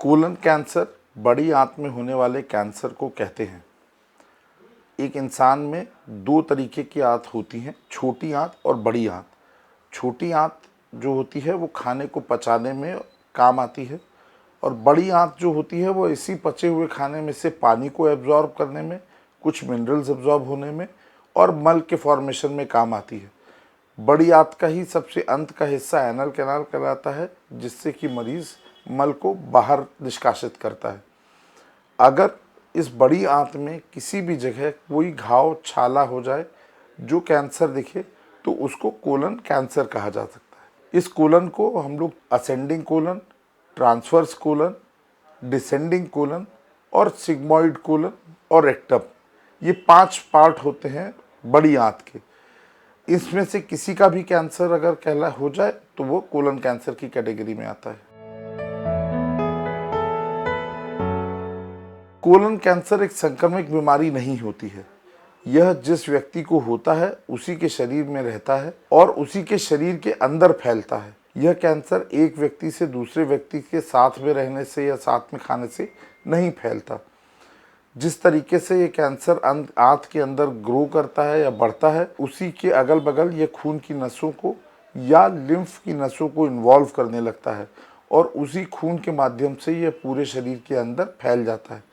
Colon cancer बड़ी आंत में होने वाले कैंसर को कहते हैं। एक इंसान में दो तरीके की आंत होती हैं, छोटी आंत और बड़ी आंत। छोटी आंत जो होती है वो खाने को पचाने में काम आती है और बड़ी आंत जो होती है वो इसी पचे हुए खाने में से पानी को एब्जॉर्ब करने में, कुछ मिनरल्स एब्जॉर्ब होने में और मल के फॉर्मेशन में काम आती है। बड़ी आंत का ही सबसे अंत का हिस्सा एनल कैनाल कहलाता है, जिससे कि मरीज़ मल को बाहर निष्कासित करता है। अगर इस बड़ी आंत में किसी भी जगह कोई घाव छाला हो जाए जो कैंसर दिखे तो उसको कोलन कैंसर कहा जा सकता है। इस कोलन को हम लोग ascending colon, transverse colon, descending colon और सिग्मॉइड कोलन और रेक्टम, ये 5 पार्ट होते हैं बड़ी आंत के। इसमें से किसी का भी कैंसर अगर कहला हो जाए तो वो कोलन कैंसर की कैटेगरी में आता है। कोलन कैंसर एक संक्रमित बीमारी नहीं होती है। यह जिस व्यक्ति को होता है उसी के शरीर में रहता है और उसी के शरीर के अंदर फैलता है। यह कैंसर एक व्यक्ति से दूसरे व्यक्ति के साथ में रहने से या साथ में खाने से नहीं फैलता। जिस तरीके से ये कैंसर आंत के अंदर ग्रो करता है या बढ़ता है, उसी के अगल बगल ये खून की नसों को या लिम्फ की नसों को इन्वॉल्व करने लगता है और उसी खून के माध्यम से यह पूरे शरीर के अंदर फैल जाता है।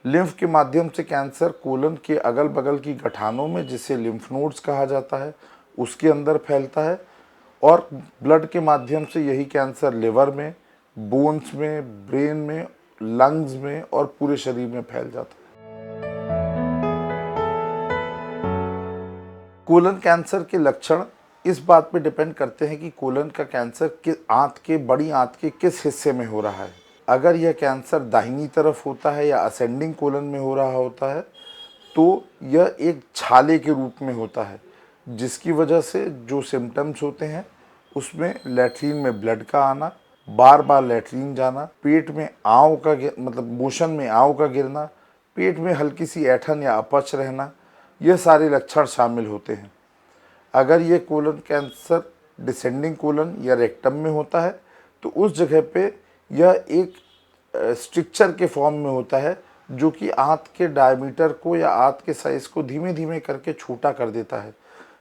लिम्फ के माध्यम से कैंसर कोलन के अगल बगल की गठानों में, जिसे लिम्फ नोड्स कहा जाता है, उसके अंदर फैलता है और ब्लड के माध्यम से यही कैंसर लिवर में, बोन्स में, ब्रेन में, लंग्स में और पूरे शरीर में फैल जाता है। कोलन कैंसर के लक्षण इस बात पे डिपेंड करते हैं कि कोलन का कैंसर बड़ी आंत के किस हिस्से में हो रहा है। अगर यह कैंसर दाहिनी तरफ होता है या असेंडिंग कोलन में हो रहा होता है तो यह एक छाले के रूप में होता है, जिसकी वजह से जो सिम्टम्स होते हैं उसमें लैट्रिन में ब्लड का आना, बार बार लैट्रिन जाना, पेट में मोशन में आंव का गिरना, पेट में हल्की सी ऐंठन या अपच रहना, यह सारे लक्षण शामिल होते हैं। अगर ये कोलन कैंसर डिसेंडिंग कोलन या रेक्टम में होता है तो उस जगह पे यह एक स्ट्रक्चर के फॉर्म में होता है जो कि आंत के डायमीटर को या आंत के साइज को धीमे धीमे करके छोटा कर देता है,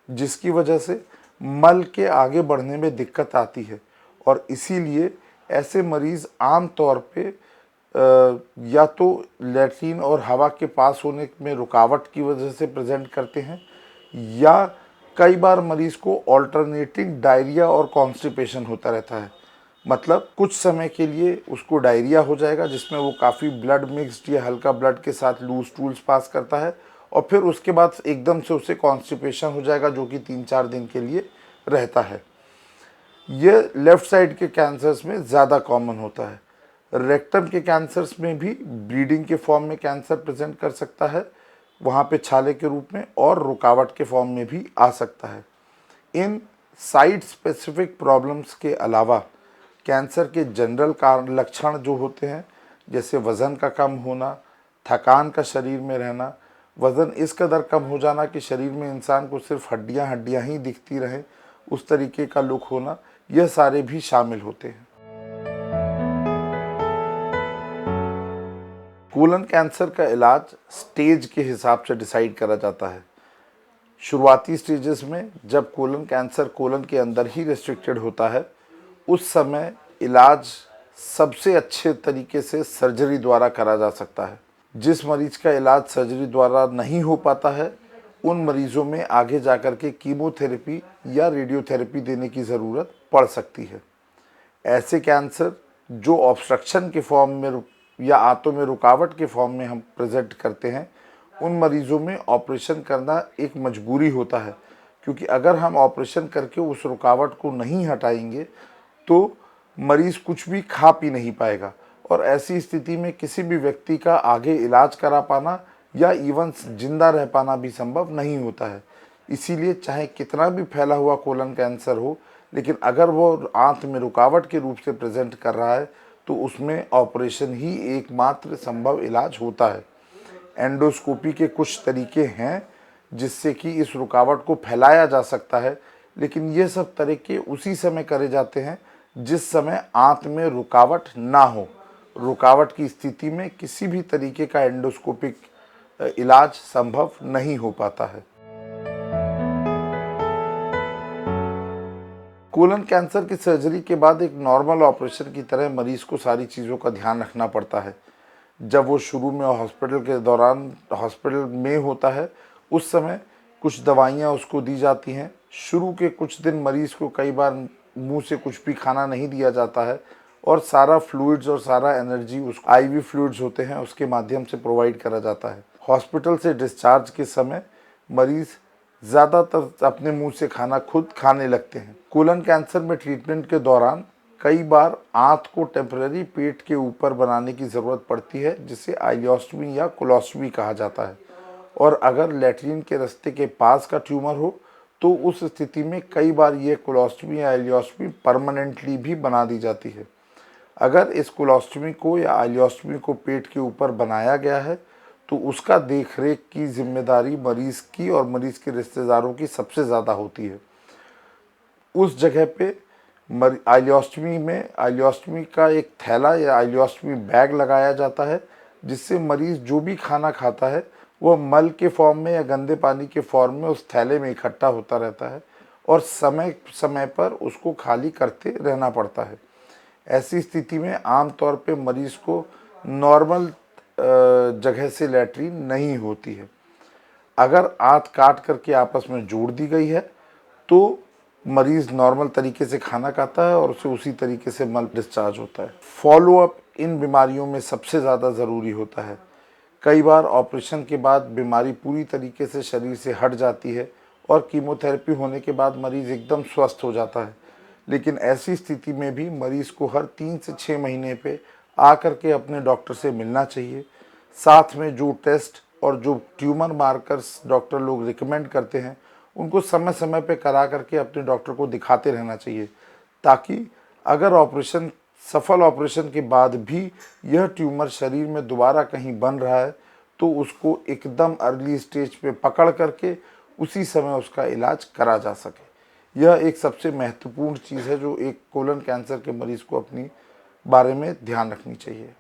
जिसकी वजह से मल के आगे बढ़ने में दिक्कत आती है और इसीलिए ऐसे मरीज़ आम तौर पे या तो लैट्रिन और हवा के पास होने में रुकावट की वजह से प्रेजेंट करते हैं या कई बार मरीज़ को ऑल्टरनेटिंग डायरिया और कॉन्स्टिपेशन होता रहता है। मतलब कुछ समय के लिए उसको डायरिया हो जाएगा जिसमें वो काफ़ी ब्लड मिक्स्ड या हल्का ब्लड के साथ लूज स्टूल्स पास करता है और फिर उसके बाद एकदम से उसे कॉन्स्टिपेशन हो जाएगा जो कि 3-4 दिन के लिए रहता है। ये लेफ़्ट साइड के कैंसर्स में ज़्यादा कॉमन होता है। रेक्टम के कैंसर्स में भी ब्लीडिंग के फॉर्म में कैंसर प्रेजेंट कर सकता है, वहाँ पे छाले के रूप में, और रुकावट के फॉर्म में भी आ सकता है। इन साइट स्पेसिफिक प्रॉब्लम्स के अलावा कैंसर के जनरल कारण लक्षण जो होते हैं, जैसे वज़न का कम होना, थकान का शरीर में रहना, वज़न इस कदर कम हो जाना कि शरीर में इंसान को सिर्फ हड्डियां ही दिखती रहें, उस तरीके का लुक होना, यह सारे भी शामिल होते हैं। कोलन कैंसर का इलाज स्टेज के हिसाब से डिसाइड करा जाता है। शुरुआती स्टेजेस में जब कोलन कैंसर कोलन के अंदर ही रेस्ट्रिक्टेड होता है, उस समय इलाज सबसे अच्छे तरीके से सर्जरी द्वारा करा जा सकता है। जिस मरीज का इलाज सर्जरी द्वारा नहीं हो पाता है उन मरीज़ों में आगे जाकर के कीमोथेरेपी या रेडियोथेरेपी देने की ज़रूरत पड़ सकती है। ऐसे कैंसर जो ऑब्स्ट्रक्शन के फॉर्म में या आंतों में रुकावट के फॉर्म में हम प्रेजेंट करते हैं, उन मरीज़ों में ऑपरेशन करना एक मजबूरी होता है, क्योंकि अगर हम ऑपरेशन करके उस रुकावट को नहीं हटाएंगे तो मरीज़ कुछ भी खा पी नहीं पाएगा और ऐसी स्थिति में किसी भी व्यक्ति का आगे इलाज करा पाना या इवन जिंदा रह पाना भी संभव नहीं होता है। इसीलिए चाहे कितना भी फैला हुआ कोलन कैंसर हो, लेकिन अगर वो आंत में रुकावट के रूप से प्रेजेंट कर रहा है तो उसमें ऑपरेशन ही एकमात्र संभव इलाज होता है। एंडोस्कोपी के कुछ तरीके हैं जिससे कि इस रुकावट को फैलाया जा सकता है, लेकिन ये सब तरीके उसी समय करे जाते हैं जिस समय आंत में रुकावट ना हो। रुकावट की स्थिति में किसी भी तरीके का एंडोस्कोपिक इलाज संभव नहीं हो पाता है। कोलन कैंसर की सर्जरी के बाद एक नॉर्मल ऑपरेशन की तरह मरीज को सारी चीज़ों का ध्यान रखना पड़ता है। जब वो शुरू में हॉस्पिटल के दौरान हॉस्पिटल में होता है, उस समय कुछ दवाइयाँ उसको दी जाती हैं। शुरू के कुछ दिन मरीज़ को कई बार मुंह से कुछ भी खाना नहीं दिया जाता है और सारा फ्लूइड्स और सारा एनर्जी उस आईवी फ्लूइड्स होते हैं उसके माध्यम से प्रोवाइड करा जाता है। हॉस्पिटल से डिस्चार्ज के समय मरीज़ ज़्यादातर अपने मुंह से खाना खुद खाने लगते हैं। कोलन कैंसर में ट्रीटमेंट के दौरान कई बार आंत को टेम्पररी पेट के ऊपर बनाने की ज़रूरत पड़ती है, जिसे आइलियोस्टमी या कोलोस्टमी कहा जाता है। और अगर लैट्रिन के रास्ते के पास का ट्यूमर हो तो उस स्थिति में कई बार ये कोलोस्टमी या आइलियोस्टमी परमानेंटली भी बना दी जाती है। अगर इस कोलोस्टमी को या आइलियोस्टमी को पेट के ऊपर बनाया गया है तो उसका देखरेख की जिम्मेदारी मरीज़ की और मरीज़ के रिश्तेदारों की सबसे ज़्यादा होती है। उस जगह पे आइलियोस्टमी का एक थैला या आइलियोस्टमी बैग लगाया जाता है, जिससे मरीज़ जो भी खाना खाता है वह मल के फॉर्म में या गंदे पानी के फॉर्म में उस थैले में इकट्ठा होता रहता है और समय समय पर उसको खाली करते रहना पड़ता है। ऐसी स्थिति में आमतौर पे मरीज़ को नॉर्मल जगह से लैट्रिन नहीं होती है। अगर आंत काट करके आपस में जोड़ दी गई है तो मरीज़ नॉर्मल तरीके से खाना खाता है और उसे उसी तरीके से मल डिस्चार्ज होता है। फॉलोअप इन बीमारियों में सबसे ज़्यादा ज़रूरी होता है। कई बार ऑपरेशन के बाद बीमारी पूरी तरीके से शरीर से हट जाती है और कीमोथेरेपी होने के बाद मरीज़ एकदम स्वस्थ हो जाता है, लेकिन ऐसी स्थिति में भी मरीज़ को हर 3 से 6 महीने पे आकर के अपने डॉक्टर से मिलना चाहिए। साथ में जो टेस्ट और जो ट्यूमर मार्कर्स डॉक्टर लोग रिकमेंड करते हैं उनको समय समय पे करा करके अपने डॉक्टर को दिखाते रहना चाहिए, ताकि अगर सफल ऑपरेशन के बाद भी यह ट्यूमर शरीर में दोबारा कहीं बन रहा है तो उसको एकदम अर्ली स्टेज पे पकड़ करके उसी समय उसका इलाज करा जा सके। यह एक सबसे महत्वपूर्ण चीज़ है जो एक कोलन कैंसर के मरीज़ को अपनी बारे में ध्यान रखनी चाहिए।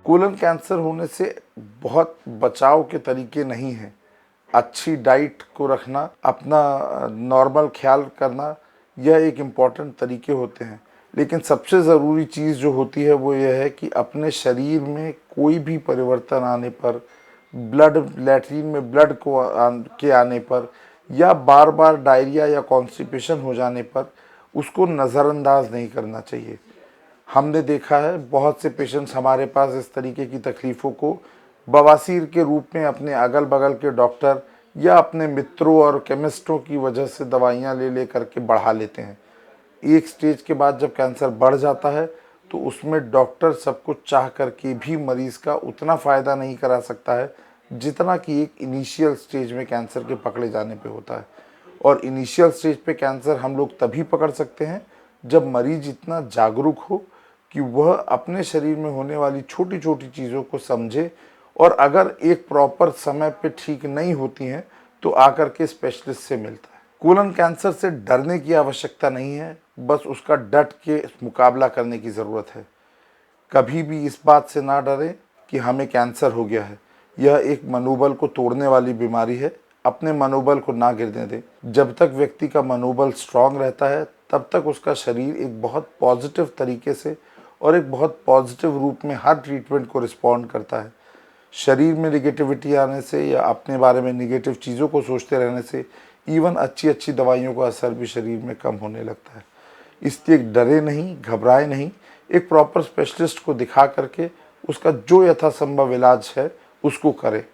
कोलन कैंसर होने से बहुत बचाव के तरीके नहीं हैं। अच्छी डाइट को रखना, अपना नॉर्मल ख्याल करना, यह एक इम्पॉर्टेंट तरीके होते हैं। लेकिन सबसे ज़रूरी चीज़ जो होती है वो यह है कि अपने शरीर में कोई भी परिवर्तन आने पर, लैट्रिन में ब्लड के आने पर या बार बार डायरिया या कॉन्स्टिपेशन हो जाने पर उसको नज़रअंदाज नहीं करना चाहिए। हमने देखा है बहुत से पेशेंट्स हमारे पास इस तरीके की तकलीफ़ों को बवासीर के रूप में अपने अगल बगल के डॉक्टर या अपने मित्रों और केमिस्टों की वजह से दवाइयाँ ले करके बढ़ा लेते हैं। एक स्टेज के बाद जब कैंसर बढ़ जाता है तो उसमें डॉक्टर सब कुछ चाह करके भी मरीज़ का उतना फ़ायदा नहीं करा सकता है जितना कि एक इनिशियल स्टेज में कैंसर के पकड़े जाने पे होता है। और इनिशियल स्टेज पे कैंसर हम लोग तभी पकड़ सकते हैं जब मरीज इतना जागरूक हो कि वह अपने शरीर में होने वाली छोटी छोटी चीज़ों को समझे, और अगर एक प्रॉपर समय पे ठीक नहीं होती हैं तो आकर के स्पेशलिस्ट से मिलता है। कोलन कैंसर से डरने की आवश्यकता नहीं है, बस उसका डट के मुकाबला करने की ज़रूरत है। कभी भी इस बात से ना डरें कि हमें कैंसर हो गया है। यह एक मनोबल को तोड़ने वाली बीमारी है। अपने मनोबल को ना गिरने दें। जब तक व्यक्ति का मनोबल स्ट्रांग रहता है तब तक उसका शरीर एक बहुत पॉजिटिव तरीके से और एक बहुत पॉजिटिव रूप में हर ट्रीटमेंट को रिस्पॉन्ड करता है। शरीर में निगेटिविटी आने से या अपने बारे में निगेटिव चीज़ों को सोचते रहने से इवन अच्छी अच्छी दवाइयों का असर भी शरीर में कम होने लगता है। इसलिए डरे नहीं, घबराए नहीं, एक प्रॉपर स्पेशलिस्ट को दिखा करके उसका जो यथासंभव इलाज है उसको करें।